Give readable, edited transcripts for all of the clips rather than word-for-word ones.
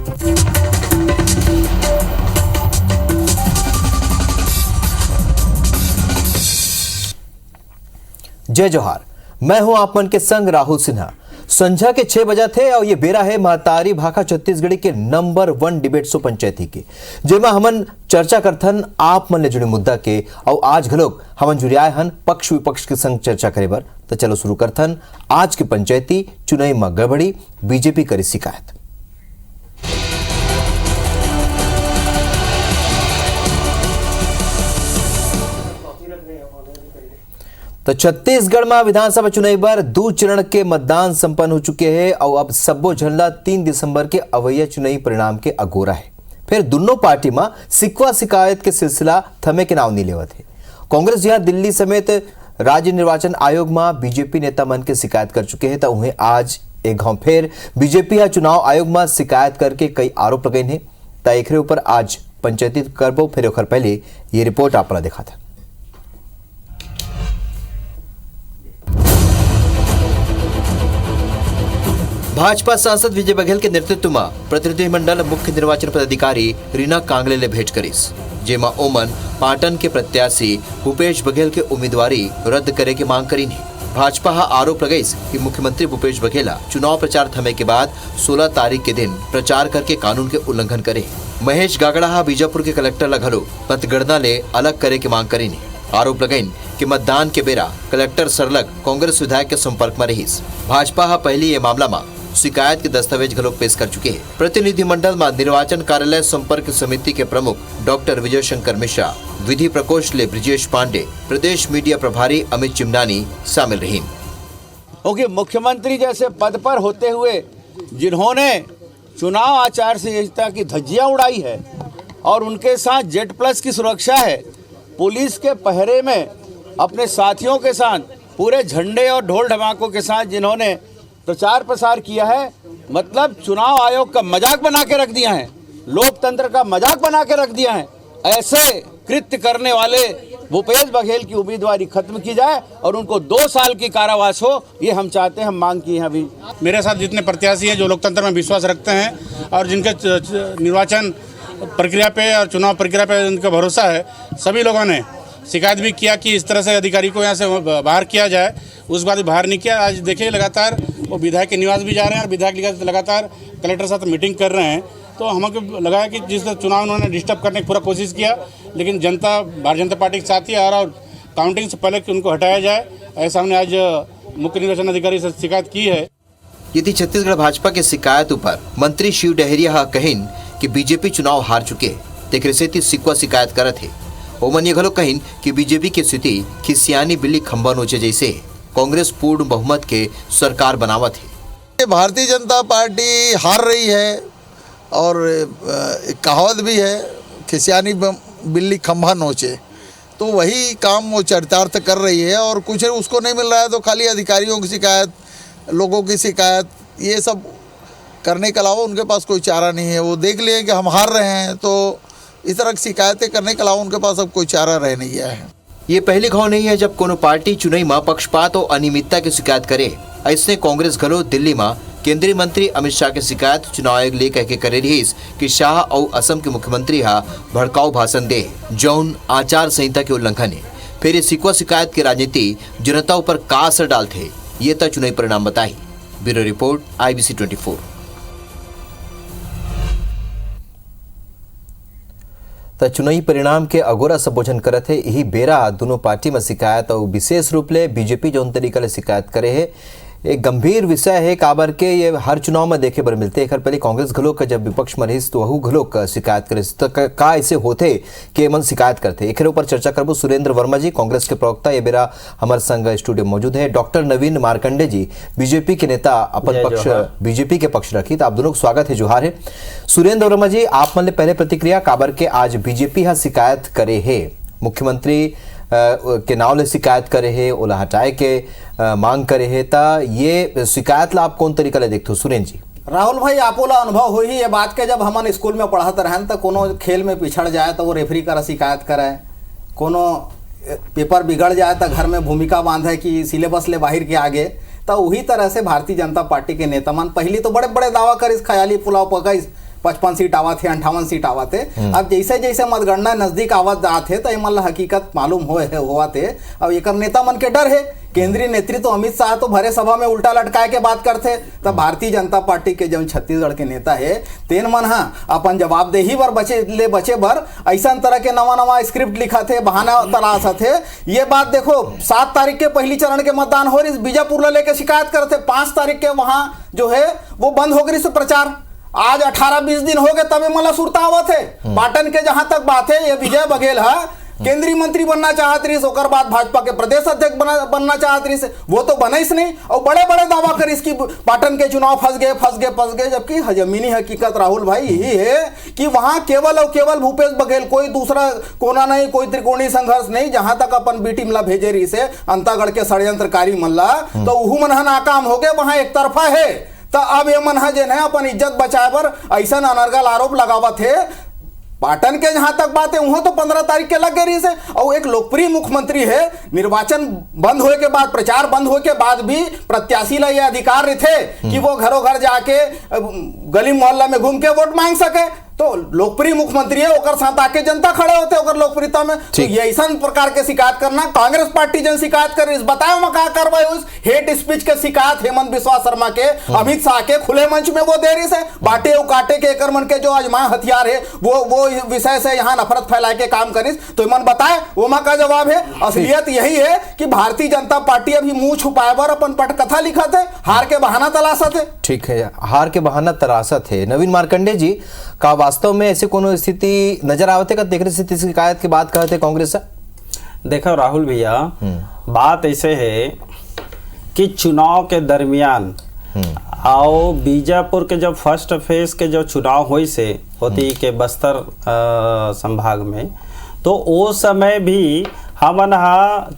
जय जोहार, मैं हूं आप मन के संग राहुल सिन्हा। संझा के 6 बजा थे और ये बेरा है महतारी भाखा छत्तीसगढ़ी के नंबर 1 डिबेट शो पंचायती के, जेमा हमन चर्चा करथन आप मन ले जुड़े मुद्दा के। और आज घलोक हमन जुड़ियाए हन पक्ष विपक्ष के संग चर्चा करे बर। तो चलो शुरू करथन आज के पंचायती चुनाई में गड़बड़ी, बीजेपी करी शिकायत। तो छत्तीसगढ़ में विधानसभा चुनाव पर 2 चरण के मतदान संपन्न हो चुके हैं और अब सबो झल्ला 3 दिसंबर के अवैया चुनावी परिणाम के अगोरा है। फिर दोनों पार्टी में सिकवा शिकायत के सिलसिला थमे के नाव नहीं लेवत है। कांग्रेस जहां दिल्ली समेत राज्य निर्वाचन आयोग में बीजेपी नेता मन के शिकायत कर चुके हैं, तो उन्हें आज एक घाव फिर बीजेपी या चुनाव आयोग में शिकायत करके कई आरोप लगाए हैं। तो एक ऊपर आज पंचायती करबो, फिर ओखर पहले ये रिपोर्ट आपने देखा था। भाजपा सांसद विजय बघेल के नेतृत्व में प्रतिनिधिमंडल मुख्य निर्वाचन पदाधिकारी रीना कांगले ने भेंट करीस, जेमा ओमन पाटन के प्रत्याशी भूपेश बघेल के उम्मीदवारी रद्द करे की मांग करी है। भाजपा हा आरोप लगाईस कि मुख्यमंत्री भूपेश बघेला चुनाव प्रचार थमे के बाद 16 तारीख के दिन प्रचार करके कानून के उल्लंघन करे। महेश गागड़ा हा बीजापुर के कलेक्टर ला घलो मतगणना ले अलग करे की मांग करी। आरोप लगाइन कि मतदान के बेरा कलेक्टर सरलग कांग्रेस विधायक के संपर्क में रहीस। भाजपा हा पहली ये मामला में शिकायत के दस्तावेज घलोक पेश कर चुके हैं। प्रतिनिधिमंडल में निर्वाचन कार्यालय संपर्क समिति के प्रमुख डॉक्टर विजय शंकर मिश्रा, विधि प्रकोष्ठ ले ब्रिजेश पांडे, प्रदेश मीडिया प्रभारी अमित चिमनानी शामिल रही। क्योंकि मुख्यमंत्री जैसे पद पर होते हुए जिन्होंने चुनाव आचार संहिता की धज्जियां उड़ाई है और उनके साथ जेड+ की सुरक्षा है, पुलिस के पहरे में अपने साथियों के साथ पूरे झंडे और ढोल ढमाकों के साथ जिन्होंने प्रचार प्रसार किया है, मतलब चुनाव आयोग का मजाक बना के रख दिया है, लोकतंत्र का मजाक बना के रख दिया है। ऐसे कृत्य करने वाले भूपेश बघेल की उम्मीदवारी खत्म की जाए और उनको 2 साल की कारावास हो, ये हम चाहते हैं, हम मांग की है। अभी मेरे साथ जितने प्रत्याशी हैं जो लोकतंत्र में विश्वास रखते हैं और जिनके निर्वाचन प्रक्रिया पे और चुनाव प्रक्रिया पे उनका भरोसा है, सभी लोगों ने शिकायत भी किया कि इस तरह से अधिकारी को यहाँ से बाहर किया जाए, उस बात भी बाहर नहीं किया। आज देखिए लगातार वो विधायक के निवास भी जा रहे हैं और विधायक लगातार कलेक्टर साथ मीटिंग कर रहे हैं। तो हमको लगा है कि जिस चुनाव उन्होंने डिस्टर्ब करने की पूरा कोशिश किया, लेकिन जनता भारतीय जनता पार्टी के साथ ही आ रहा और काउंटिंग से पहले कि उनको हटाया जाए, ऐसा हमने आज मुख्य निर्वाचन अधिकारी से शिकायत की है। यदि छत्तीसगढ़ भाजपा के शिकायत ऊपर मंत्री शिव डहरिया कहिन कि बीजेपी चुनाव हार चुके, तेकरे सेती सिकवा शिकायत करत है। ओमन ये घलो कहिन कि बीजेपी की स्थिति खिसियानी बिल्ली खंबा नोचे जैसे कांग्रेस पूर्ण बहुमत के सरकार बनावत है। भारतीय जनता पार्टी हार रही है और कहावत भी है, खिसियानी बिल्ली खंभा नोचे, तो वही काम वो चरितार्थ कर रही है। और कुछ उसको नहीं मिल रहा है तो खाली अधिकारियों की शिकायत, लोगों की शिकायत, ये सब करने के अलावा उनके पास कोई चारा नहीं है। वो देख लिए कि हम हार रहे हैं, तो इस तरह की शिकायतें करने के अलावा उनके पास अब कोई चारा रह नहीं गया है। ये पहली घाव नहीं है जब कोनो पार्टी चुनाई में पक्षपात और अनियमितता की शिकायत करे। ऐसने कांग्रेस घलो दिल्ली में केंद्रीय मंत्री अमित शाह की शिकायत चुनाव आयोग ले कह के करे रहीस कि शाह और असम के मुख्यमंत्री हा भड़काऊ भाषण दे, जौन आचार संहिता के उल्लंघन है। फिर ये सिकवा शिकायत की राजनीति जनता ऊपर का असर डालते, ये तक चुनावी परिणाम बताई। Bureau report IBC 24। तो चुनावी परिणाम के अगोरा संबोधन करत है, यही बेरा दोनों पार्टी में शिकायत और विशेष रूप ले बीजेपी जौन तरीका ले शिकायत करे है, एक गंभीर विषय है। काबर के ये हर चुनाव में देखे बर मिलते। एक पहले कांग्रेस घलोक जब विपक्ष में रहीस तो वहू घलोक शिकायत करे, तो का ऐसे होते कि मन शिकायत करते। एक ऊपर चर्चा करबो सुरेंद्र वर्मा जी, कांग्रेस के प्रवक्ता, ये बेरा हमारे संग स्टूडियो मौजूद है। डॉक्टर नवीन मार्कंडे जी, बीजेपी के नेता, अपन पक्ष बीजेपी के पक्ष रखी। तो आप दोनों को स्वागत है, जोहार है। सुरेंद्र वर्मा जी, आप मन पहले प्रतिक्रिया काबर के आज बीजेपी हा शिकायत करे है, मुख्यमंत्री के नाव ले शिकायत करे है, ओला हटाए के मांग करे है, ता ये शिकायत ला आप कौन तरीका ले देखते हो सुरेंद्र जी? राहुल भाई, आपो ला अनुभव हो ही ये बात के, जब हमन स्कूल में पढ़त रहन तो कोनो खेल में पिछड़ जाए तो वो रेफरी का शिकायत करे, कोनो पेपर बिगड़ जाए तो घर में भूमिका बांधे कि सिलेबस ले बाहर के आगे। तो वही तरह से भारतीय जनता पार्टी के नेता मन पहली तो बड़े बड़े दावा करिस, ख्याली पुलाव पकाइस, 55 सीट आवत थे, 58 सीट आवत थे। अब जैसे जैसे मतगणना नजदीक आवत जात है तो ये मतलब हकीकत मालूम हुआ थे। अब एक नेता मन के डर है, केंद्रीय नेतृत्व अमित शाह तो भरे सभा में उल्टा लटकाए के बात करते, तब भारतीय जनता पार्टी के जो छत्तीसगढ़ के नेता है तेन मन अपन जवाबदेही बर बचे बर ऐसा तरह के नवा नवा स्क्रिप्ट लिखा थे, बहाना तलाश थे। ये बात देखो 7 तारीख के पहली चरण के मतदान हो रही, बीजापुर ला लेके शिकायत करते, 5 तारीख के वहां जो है वो बंद हो गई प्रचार। आज 18-20 दिन हो गए तब मतलब सुरता आवत है। पाटन के जहां तक बात है, ये विजय बघेल है केंद्रीय मंत्री बनना चाहत रही, ओकर बाद भाजपा के प्रदेश अध्यक्ष बनना चाहत रही, वो तो बनईस नहीं और बड़े बड़े दावा करिस कि पाटन के चुनाव फंस गए। जबकि जमीनी हकीकत राहुल भाई यही है कि वहां केवल और केवल भूपेश बघेल, कोई दूसरा कोना नहीं, कोई त्रिकोणीय संघर्ष नहीं। जहां तक अपन बी टीम ला भेजे रही से अंतागढ़ के षड्यंत्रकारी मल्ला, तो उहू मन नाकाम हो गए, वहां एक तरफा है। तो अब ये मन जे है अपन इज्जत बचाए पर ऐसा अनर्गल आरोप लगावत है। पाटन के जहां तक बात है वहां तो 15 तारीख के लग गई से, और एक लोकप्रिय मुख्यमंत्री है, निर्वाचन बंद होने के बाद, प्रचार बंद होने के बाद भी प्रत्याशी ला ये अधिकार थे कि वो घरों घर जाके गली मोहल्ला में घूम के वोट मांग सके। तो लोकप्रिय मुख्यमंत्री है, ओकर साथ आके जनता खड़े होते ओकर लोकप्रियता में। तो ये ऐसा प्रकार के शिकायत करना, कांग्रेस पार्टी जन शिकायत कर रही, बताओ मैं क्या करवाई उस हेट स्पीच के शिकायत हेमंत बिस्वा शर्मा के, अमित शाह के खुले मंच में वो दे रही से, बाटे और काटे के एकर मन के जो आजमाए हथियार है वो विषय से यहाँ नफरत फैला के काम करिस। तो मन बताए वो माँ का जवाब है। असलियत यही है कि भारतीय जनता पार्टी अभी मुंह छुपाए बर अपन पटकथा लिखा थे, हार के बहाना तलाशत है। ठीक है, हार के बहाना तरासत है। नवीन मार्कंडे जी का वास्तव में ऐसे कोनो स्थिति नजर आवते का देख रहे स्थिति शिकायत की बात कहते कांग्रेस से? देखो राहुल भैया, बात ऐसे है कि चुनाव के दरमियान आओ बीजापुर के जब फर्स्ट फेज के जो चुनाव होती के बस्तर संभाग में, तो वो समय भी हमन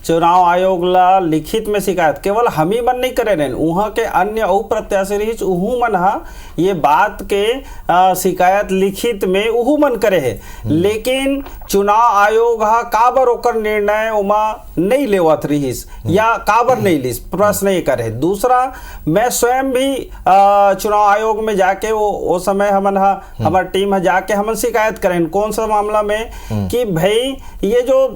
चुनाव आयोग ला लिखित में शिकायत केवल हम ही मन नहीं करे रहे, वहाँ के अन्य प्रत्याशी रही उहू मन ये बात के शिकायत लिखित में उहू मन करे है। लेकिन चुनाव आयोग काबर ओकर निर्णय उमा नहीं लेवत रहीस या काबर नहीं लीस, प्रश्न ये करे। दूसरा, मैं स्वयं भी चुनाव आयोग में जाके वो समय हमार टीम जाके हमन शिकायत करें। कौन सा मामला में कि भाई ये जो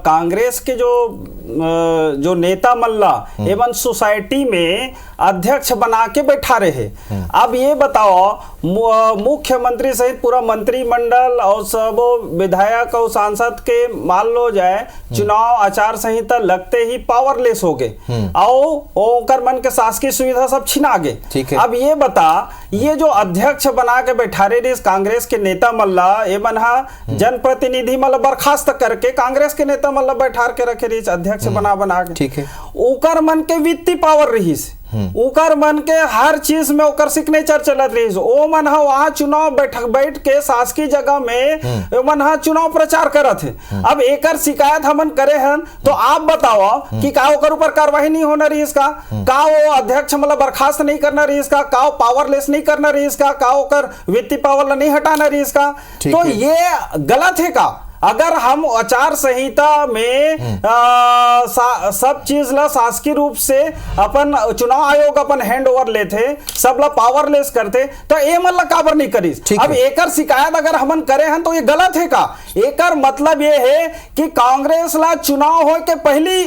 कांग्रेस के जो नेता मल्ला एवं सोसाइटी में अध्यक्ष बना के बैठा रहे। अब ये बताओ, मुख्यमंत्री सहित पूरा मंत्रिमंडल और सब विधायक और सांसद के मान लो जाए चुनाव आचार संहिता लगते ही पावरलेस हो गए और मन के शासकीय सुविधा सब छिना गए। अब ये बता, ये जो अध्यक्ष बना के बैठा रहे कांग्रेस के नेता मल्ला एवं जनप्रतिनिधि मतलब बर्खास्त करके कांग्रेस के नेता मतलब बैठा के रखे रही अध्यक्ष बना के, ठीक है, ओकर मन के वित्तीय पावर रही, ओकर मन के हर चीज में ओकर सिग्नेचर चलत रही। ओ मन वहां चुनाव बैठ के शासकीय जगह में मन चुनाव प्रचार करत है। अब एकर शिकायत हमन करे हैं, तो आप बताओ कि का ओकर ऊपर कार्रवाई नहीं होना रही, इसका का वो अध्यक्ष मतलब बर्खास्त नहीं करना रही, इसका का पावरलेस नहीं करना रही, इसका का ओकर वित्तीय पावर नहीं हटाना रही, इसका तो ये गलत है का? अगर हम आचार संहिता में सब चीज ला शासकीय रूप से अपन चुनाव आयोग अपन हैंड ओवर लेते, सब ला पावरलेस करते, तो ये मतलब काबर नहीं करी। अब एकर शिकायत अगर हमन करे हैं तो ये गलत है का? एकर मतलब ये है कि कांग्रेस ला चुनाव हो के पहली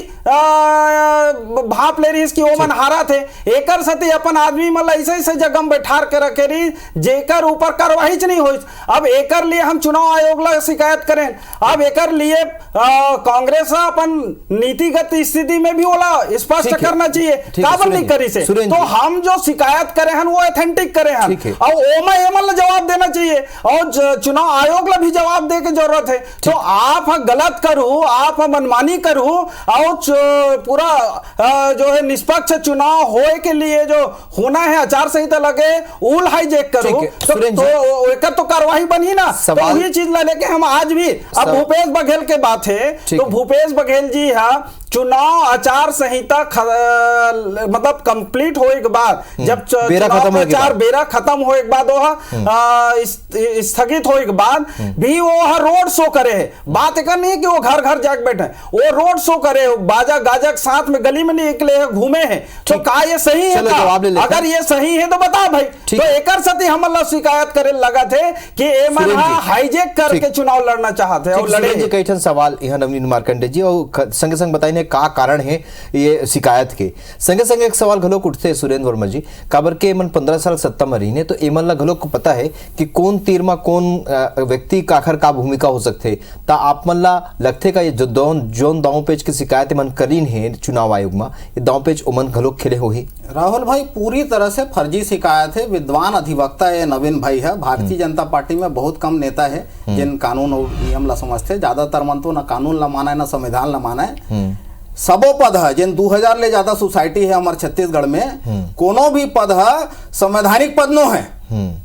भाप ले रही कि वो मन हारा थे, एकर सती अपन आदमी मतलब ऐसे जगह में बैठा के रखे रही जेकर ऊपर कार्रवाई नहीं हुई। अब एकर लिए हम चुनाव आयोग ला शिकायत करें। अब एकर लिए कांग्रेस अपन नीतिगत स्थिति में भी बोला स्पष्ट करना चाहिए, काबर नहीं करी से। तो हम जो शिकायत करे हैं वो ऑथेंटिक करे हैं और ओमा एमल जवाब देना चाहिए और चुनाव आयोग ला भी जवाब दे के जरूरत है। तो आप गलत करो, आप मनमानी करो और पूरा जो है निष्पक्ष चुनाव होए के लिए जो होना है आचार संहिता लगे उल हाईजेक करो, तो एकर तो कार्रवाई बनी ना। तो ये चीज ला लेके हम आज भी, अब भूपेश बघेल के बात है तो भूपेश बघेल जी चुनाव आचार संहिता मतलब कंप्लीट होए के बाद जब बेरा खत्म होए के प्रचार बाद। बेरा खत्म होए के बाद वह स्थगित होए के बाद भी वो रोड शो करे है। बात एक नहीं है कि वो घर घर जाके बैठे, वो रोड शो करे, बाजा गाजा के साथ में गली में निकले है, घूमे हैं। तो का ये सही है चलो, का? जवाब ले लेते हैं। अगर ये सही है तो बताओ भाई। ठीक। तो एकर सती हम अल्लाह शिकायत करे लगा थे कि एमन सुरेंद्र जी। हाईजेक करके ठीक। चुनाव लड़ना चाहते हैं और लड़े जी कई ठन सवाल यहाँ नवीन मार्कंडे जी और संगे संग बताइए का कारण है ये शिकायत के संगे संगे एक सवाल घलोक उठते सुरेंद्र वर्मा जी काबर के एमन 15 साल सत्ता में रही ने तो एमन ला घलोक को पता है कि कौन तीर में कौन व्यक्ति का आखिर का भूमिका हो सकते ता आप मन ला लगते का ये जो जोन दांव पेच की शिकायत मन करीन है चुनाव आयोग में ये दांव पेच उमन घलोक खेले हो ही राहुल भाई पूरी तरह से फर्जी शिकायत है। विद्वान अधिवक्ता ये नवीन भाई है। भारतीय जनता पार्टी में बहुत कम नेता है जिन कानून और नियम ला समझते, ज्यादातर मन तो ना कानून ला माना है ना संविधान ला माना है। सबो पद है जिन 2000 ले ज्यादा सोसाइटी है हमारे छत्तीसगढ़ में, कोनो भी पद है संवैधानिक पद नो है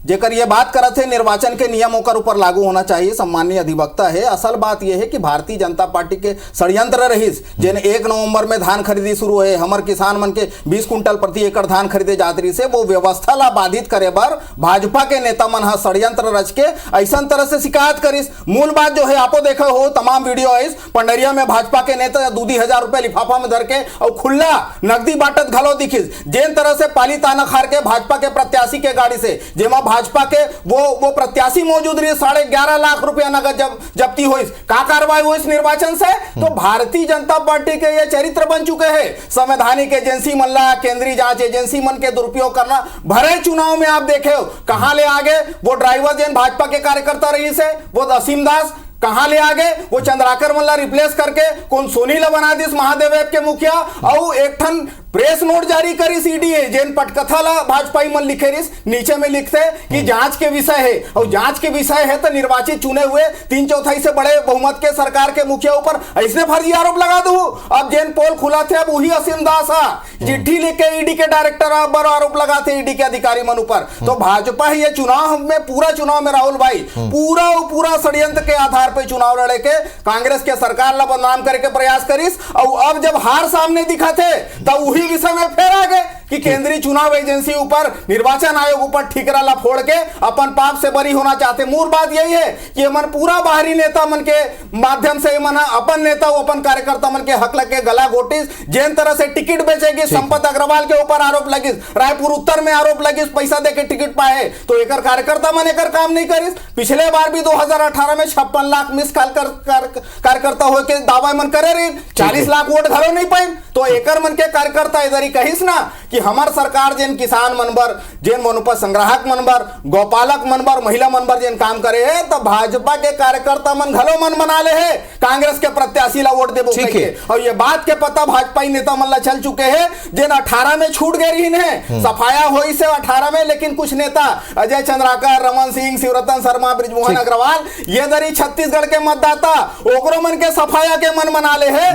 जेकर ये बात करत है निर्वाचन के नियम ओकर ऊपर लागू होना चाहिए। सम्मानीय अधिवक्ता है। असल बात यह है कि भारतीय जनता पार्टी के षड्यंत्र रहीस जिन 1 नवंबर में धान खरीदी शुरू है, हमर किसान मन के 20 कुंटल प्रति एकड़ धान खरीदे जात रही से वो व्यवस्था ला बाधित करे बर भाजपा के नेता मन हा षड्यंत्र रच के ऐसा तरह से शिकायत करिस। मूल बात जो है आपो देखे हो तमाम वीडियो है पंडरिया में भाजपा के नेता 2,000 रुपए लिफाफा में धर के और खुला नकदी बांटत घलो दिखिस। जिन तरह से पाली ताना खार के भाजपा के प्रत्याशी के गाड़ी से जेमा भाजपा के वो प्रत्याशी मौजूद रही 11.5 लाख रुपया नगद जब्ती हुई। का कार्रवाई हुई निर्वाचन से? तो भारतीय जनता पार्टी के ये चरित्र बन चुके हैं। संवैधानिक एजेंसी मन ला केंद्रीय जांच एजेंसी मन के दुरुपयोग करना भरे चुनाव में आप देखे हो कहां ले आगे वो ड्राइवर जिन भाजपा के कार्यकर्ता रही से वो असीम दास कहां ले आगे वो चंद्राकर मल्ला रिप्लेस करके कौन सोनी ला बना दिस महादेव के मुखिया और एक ठन प्रेस नोट जारी करी सीडीए जेन पटकथा ला भाजपाई मन लिखे रिस नीचे में लिखते कि जांच के विषय है और जांच के विषय है तो निर्वाचित चुने हुए 3/4 से बड़े बहुमत के सरकार के मुखिया ऊपर ऐसे फर्जी आरोप लगा दू। अब जेन पोल खुला थे अब वही असीम दास चिट्ठी लिख के ईडी के डायरेक्टर पर आरोप लगाते ईडी के अधिकारी मन ऊपर। तो भाजपा ही ये चुनाव में पूरा चुनाव में राहुल भाई पूरा षड्यंत्र के आधार पे चुनाव लड़े के कांग्रेस के सरकार ला बदनाम करे के प्रयास करिस और अब जब हार सामने दिखा थे तब वही विषय में फिर आ गए कि केंद्रीय चुनाव एजेंसी ऊपर निर्वाचन आयोग ऊपर ठीकरा ला फोड़ के अपन पाप से बरी होना चाहते। मूल बात यही है कि मन पूरा बाहरी नेता मन के माध्यम से मन अपन नेता अपन कार्यकर्ता मन के हक लगे गला घोटिस। जिन तरह से टिकट बेचेगी संपत अग्रवाल के ऊपर आरोप लगिस, रायपुर उत्तर में आरोप लगिस पैसा दे के टिकट पाए तो एकर कार्यकर्ता मन एकर काम नहीं करिस। पिछले बार भी 2018 में 56 लाख मिस कॉल कार्यकर्ता हो के दावा मन करे रही 40 लाख वोट घरों नहीं पाए। तो एकर मन के कार्यकर्ता इधर ही कहिस ना कि हमार सरकार जिन किसान मनबर जिन मनुपा संग्राहक मनबर गौपालक मनबर महिला मनबर जिन काम करे है तो भाजपा के कार्यकर्ता मन घलो मन बना ले है कांग्रेस के प्रत्याशी ला वोट देबो के। और ये बात के पता भाजपाई नेता मन ला चल चुके हैं जिन 18 में छूट गए रही है सफाया हुई से 18 में, लेकिन कुछ नेता अजय चंद्राकर रमन सिंह शिवरतन शर्मा ब्रिजमोहन अग्रवाल ये दरी छत्तीसगढ़ के मतदाता ओकरो मन के सफाया के मन बना ले है।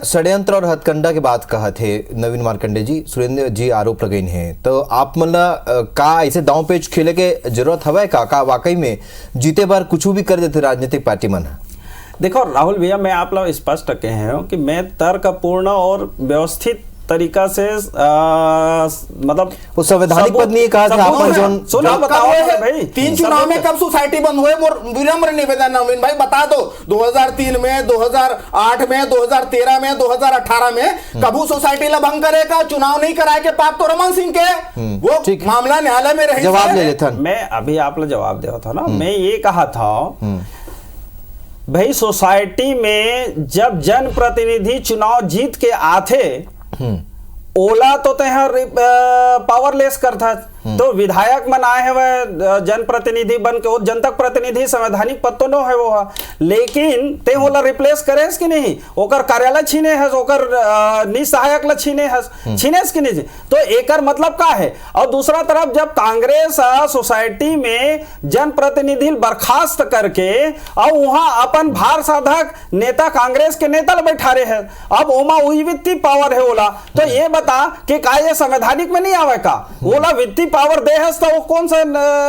षड्यंत्र और हथकंडा की बात कहा थे नवीन मार्कंडे जी सुरेंद्र जी आरोप लगाइन है तो आप मतलब का ऐसे दांव पेच खेले के जरूरत हवा का वाकई में जीते बार कुछ भी कर देते राजनीतिक पार्टी मन? देखो राहुल भैया मैं आप लोग स्पष्ट कहे हैं कि मैं तर्कपूर्ण और व्यवस्थित तरीका से मतलब वो संवैधानिक पद नहीं कहा था आपन जोन सुना बताओ भाई 3 चुनाव में कब सोसाइटी बंद हुए विनम्र निवेदन नवीन भाई बता दो 2003 में 2008 में 2013 में 2018 में कबू सोसाइटी ला भंग करेगा चुनाव नहीं कराए के पाप तो रमन सिंह के वो मामला न्यायालय में रही। जवाब ले लेते मैं अभी आप लोग जवाब दिया था ना मैं ये कहा था भाई सोसाइटी में जब जनप्रतिनिधि चुनाव जीत के आते ओला तो पावरलेस करता तो विधायक मन आए हैं वह जनप्रतिनिधि बन के और जनतक प्रतिनिधि संवैधानिक पद तो न है वो लेकिन ते ओला रिप्लेस करे कि नहीं ओकर कार्यालय छीने है ओकर निसहायक ला छीने है छीने कि नहीं तो एकर मतलब का है। और दूसरा तरफ जब कांग्रेस सोसाइटी में जनप्रतिनिधि बर्खास्त करके और वहां अपन भार साधक नेता कांग्रेस के नेता ला बैठा रहे हैं अब ओमा वित्तीय पावर है ओला तो ये बता कि का ये संवैधानिक में नहीं आवे का ओला वित्तीय पावर दे है तो वो कौन सा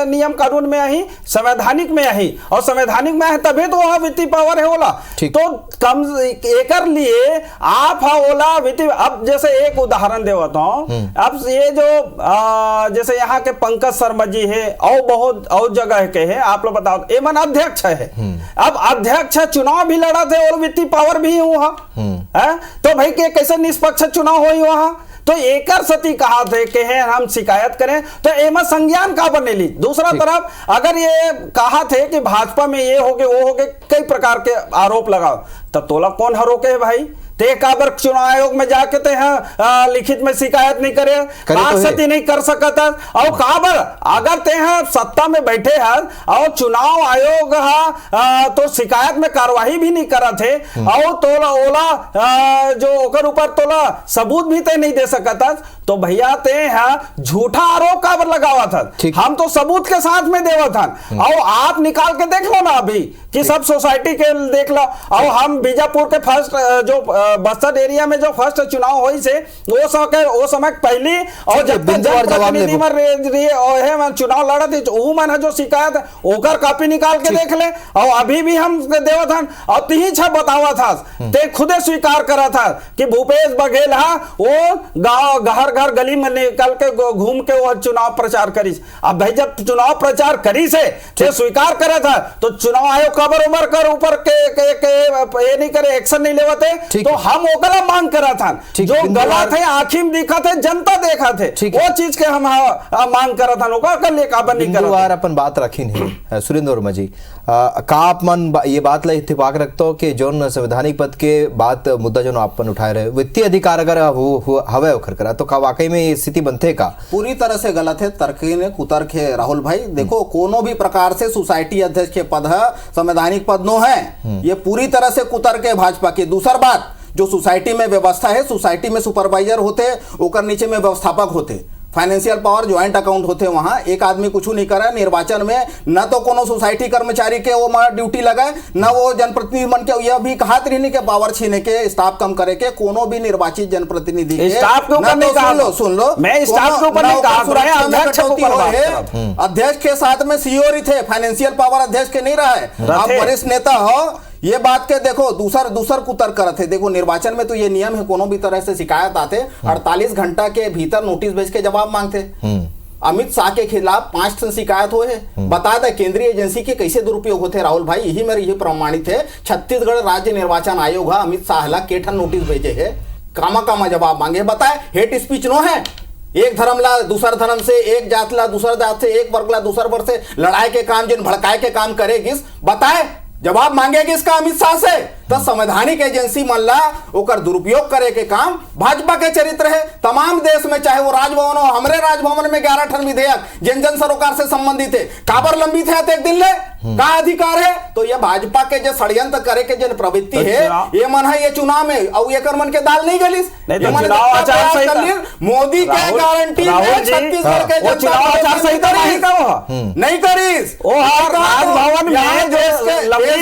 नियम कानून में आई, संवैधानिक में आई, और संवैधानिक में है तभी तो वहां वित्तीय पावर है ओला। तो कम एकर लिए आप ओला वित्तीय, अब जैसे एक उदाहरण देवता हूं, अब ये जो जैसे यहाँ के पंकज शर्मा जी है और बहुत और जगह के है, आप लोग बताओ, ये मन अध्यक्ष है, अब अध्यक्ष चुनाव भी लड़ा थे और वित्तीय पावर भी वहां है, तो भाई के कैसे निष्पक्ष चुनाव हुई वहां, तो एकर सती कहा थे कि है हम शिकायत करें, तो एमा संज्ञान का बनेली। दूसरा तरफ अगर ये कहा थे कि भाजपा में ये हो गए वो हो गए, कई प्रकार के आरोप लगाओ, तब तोला कौन हरोके है भाई, ते काबर चुनाव आयोग में जाके ते हैं लिखित में शिकायत नहीं करे, बात सती नहीं कर सकता, और काबर अगर ते हैं सत्ता में बैठे हैं और चुनाव आयोग तो शिकायत में कार्यवाही भी नहीं करा थे, और तोला ओला जो ओकर ऊपर तोला सबूत भी ते नहीं दे सकता, तो भैया ते हैं झूठा आरोप काबर लगावा था, हम तो सबूत के साथ में देवा था, और आप निकाल के देख लो ना अभी कि सब सोसाइटी के देख लो, और हम बीजापुर के फर्स्ट जो बस्तर एरिया में जो फर्स्ट चुनाव हुई से वो समय पहली, और जब तक जनप्रतिनिधि में चुनाव लड़ा थी वो मन है जो शिकायत ओकर कॉपी निकाल के देख ले, और अभी भी हम देवा था, और तीन छह बतावा था, ते खुदे स्वीकार करा था कि भूपेश बघेल वो गांव घर घर गली में निकल के घूम के वो चुनाव प्रचार करी। अब भाई जब चुनाव प्रचार करी से स्वीकार करा था, तो चुनाव आयोग खबर उमर कर ऊपर के ये नहीं करे, एक्शन नहीं लेवते, तो हम ओकला मांग करा था, जो गलत है आखिर में दिखा थे, जनता देखा थे, वो चीज के हम मांग करा था, ओकर लिए काबर नहीं करा था। अपन बात रखी नहीं सुरेंद्र वर्मा जी, का आप मन ये बात ला इत्तेफाक रखते हो कि जो संवैधानिक पद के बात मुद्दा जो आपन उठाए रहे, वित्तीय अधिकार अगर हवे ओखर करा, तो का वाकई में ये स्थिति बनते का? पूरी तरह से गलत है, तर्क कुतर्क है राहुल भाई। देखो कोनो भी प्रकार से सोसाइटी अध्यक्ष के पद है, संवैधानिक पद नो है, ये पूरी तरह से कुतर्क है भाजपा की। दूसर बात, जो सोसाइटी में व्यवस्था है, सोसाइटी में सुपरवाइजर होते, ओकर नीचे में व्यवस्थापक होते, फाइनेंशियल पावर ज्वाइंट अकाउंट होते, वहां एक आदमी कुछ नहीं करे। निर्वाचन में न तो कोनो सोसाइटी कर्मचारी के वो ड्यूटी लगाए, न वो जनप्रतिनिधि मन के यह भी कहा रहने के पावर छीने के, स्टाफ कम करे के, कोनो भी निर्वाचित जनप्रतिनिधि के स्टाफ के ऊपर नहीं कहा, सुन लो मैं स्टाफ के ऊपर नहीं कहा, अध्यक्ष के साथ में सीओ थे, फाइनेंशियल पावर अध्यक्ष के नहीं रहा है, आप वरिष्ठ नेता हो, ये बात के देखो। दूसर कुतर्क करत है, देखो निर्वाचन में तो ये नियम है, कोनो भी तरह से शिकायत आते 48 घंटा के भीतर नोटिस भेज के जवाब मांगते। अमित शाह के खिलाफ 5 शिकायत हुए है, बता दे केंद्रीय एजेंसी के कैसे दुरुपयोग होते राहुल भाई, यही मेरे ये प्रमाणित है। छत्तीसगढ़ राज्य निर्वाचन आयोग अमित शाह ला केठन नोटिस भेजे है, कामा जवाब मांगे, बताए हेट स्पीच नो है, एक धर्म ला दूसर धर्म से, एक जात ला दूसर जात से, एक वर्ग ला दूसर वर्ग से लड़ाई के काम, जिन भड़काए के काम करेगिस, बताए जवाब मांगेगी इसका अमित शाह से। तो संवैधानिक एजेंसी मल्ला ओकर दुरुपयोग करे के काम भाजपा के चरित्र है। तमाम देश में चाहे वो राजभवन हो, हमारे राजभवन में 11 ठन विधेयक जन सरोकार से संबंधित है, काबर लंबित है एक दिन ले का अधिकार है। तो ये भाजपा के जो षड्यंत्र करे के जन प्रवृत्ति है, ये मन है ये चुनाव में और ये कर मन के दाल नहीं गलिस, मोदी के गारंटी में छत्तीसगढ़ के जनता आचार संहिता नहीं करीस, राजभवन में जो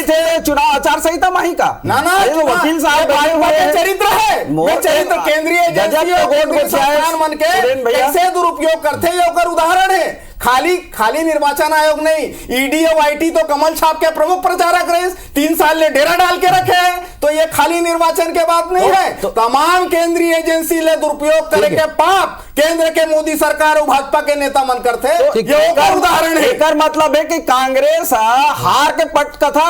थे चुनाव आचार संहिता माही का ना वकील साहब चरित्र है, चरित्र केंद्रीय मन के कैसे दुरुपयोग करते ये उदाहरण है। खाली निर्वाचन आयोग नहीं, ईडी और आईटी तो कमल छाप के प्रमुख प्रचारक रहे, 3 साल ले डेरा डाल के रखे हैं, तो ये खाली निर्वाचन के बात नहीं है। तमाम केंद्रीय एजेंसी ले दुरुपयोग करे के पाप केंद्र के मोदी सरकार और भाजपा के नेता मन करते, ये उदाहरण है। एकर मतलब है कि कांग्रेस हार के पट कथा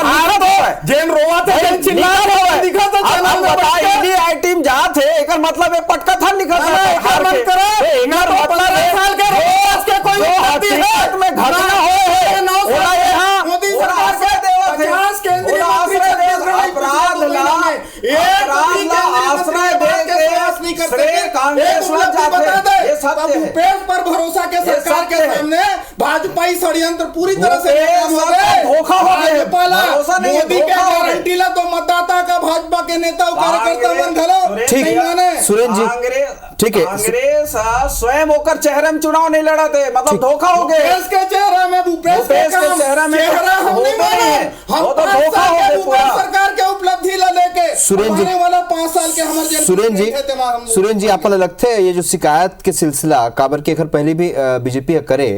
जेन रोवा थे, जेन चिल्ला थे, दिखा था चैनल में ईडी आईटी जात है, एकर मतलब है पट कथा लिखा था हार के, एकर मतलब है साल के रोज के कोई हकीकत में घटना हो मोदी सरकार से 50 केंद्रीय अपराध ला आश्रय दे के श्रेय कांग्रेस ला जाते, ये सत्य है। पेट पर भरोसा के सरकार के सामने भाजपाई षड्यंत्र पूरी तरह से धोखा हो गया। मोदी के गारंटी ला तो मतदाता का भाजपा के नेता और कार्यकर्ता मन घलो ठीक है सुरेंद्र जी, ठीक है। कांग्रेस स्वयं होकर चेहरे में चुनाव नहीं लड़ा थे, मतलब धोखा हो गया। भूपेश के चेहरे में भूपेश के चेहरे में हम तो धोखा हो गया। सरकार के उपलब्धि ला लेके सुरेंद्र जी, आने वाला 5 साल के हमारे जेल सुरेंद्र जी आपको लगता है ये जो शिकायत के सिलसिला काबर के खर पहले भी बीजेपी करे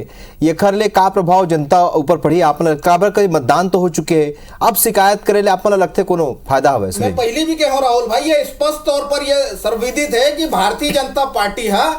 ये खर ले का प्रभाव जनता ऊपर पड़ी आपने काबर कई मतदान तो हो चुके हैं अब शिकायत करे ले आपको लगता है कोनो फायदा हवे इसमें? मैं पहले भी कह राहुल भाई, ये स्पष्ट तौर पर ये सर्वविदित है कि भारतीय जनता पार्टी है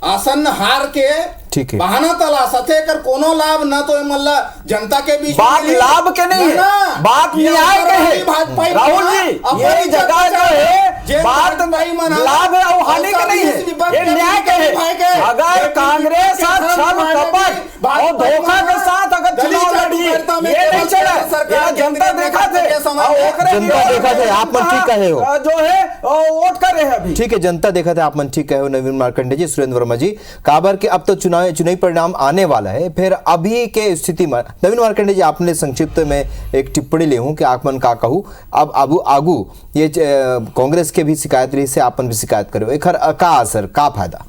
आसन्न हार के ठीक है बहाना तलाशत है कर कोनो लाभ ना तो मल्ला जनता के बीच बात लाभ के नहीं है, बात न्याय के है राहुल जी। ये जगह जो है बात लाभ है और हानि के नहीं है, ये न्याय के है। अगर कांग्रेस छल कपट और धोखा के साथ अगर चुनाव लड़ी ये नहीं चला, जनता देखा थे, जनता देखा थे आप मन ठीक कहे हो जो है वोट कर रहे हैं अभी। ठीक है, जनता देखा था आप मन ठीक कहे हो नवीन मार्कंडे जी, सुरेंद्र वर्मा जी। काबर के अब तो चुनावी परिणाम आने वाला है, फिर अभी के स्थिति में नवीन मार्कंडे जी आपने संक्षिप्त में एक टिप्पणी ले हूं कि आकमन का कहूं अब आगू ये कांग्रेस के भी शिकायत रही से आपन भी शिकायत करो एक का असर का फायदा?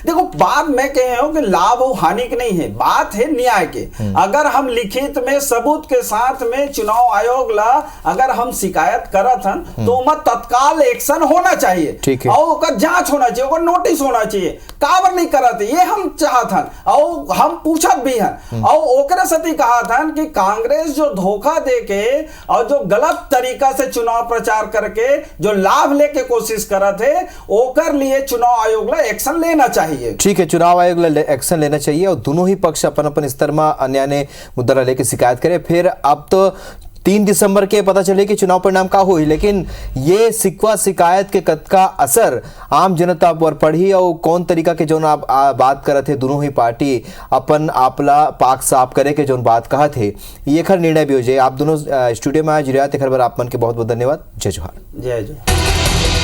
देखो बात मैं कह रहा हूं कि लाभ और हानि की नहीं है, बात है न्याय के। अगर हम लिखित में सबूत के साथ में चुनाव आयोग ला अगर हम शिकायत करत हन तो मत तत्काल एक्शन होना चाहिए और ओकर जांच होना चाहिए, ओकर नोटिस होना चाहिए। काबर नहीं करत ये हम चाहत हन और हम पूछत भी हन और ओकरे सती कहत हन कि कांग्रेस जो धोखा दे के और जो गलत तरीका से चुनाव प्रचार करके जो लाभ लेके कोशिश करत है ओकर लिए चुनाव आयोग ला एक्शन लेना चाहिए। ठीक है, चुनाव आयोग एक्शन लेना चाहिए और दोनों ही पक्ष अपन अपन स्तर में अन्य ने मुद्दा लेके शिकायत करे। फिर अब तो 3 दिसंबर के पता चले कि चुनाव परिणाम का हुई, लेकिन ये सिकवा शिकायत के कद का असर आम जनता पर पड़ी और कौन तरीका के जो आप बात करते थे दोनों ही पार्टी अपन आपला पाक साफ करे के जो बात कहा थे ये खर निर्णय भी हो जाए। आप दोनों स्टूडियो में आज रियात खबर आप मन के बहुत बहुत धन्यवाद। जय जोहार। जय जय।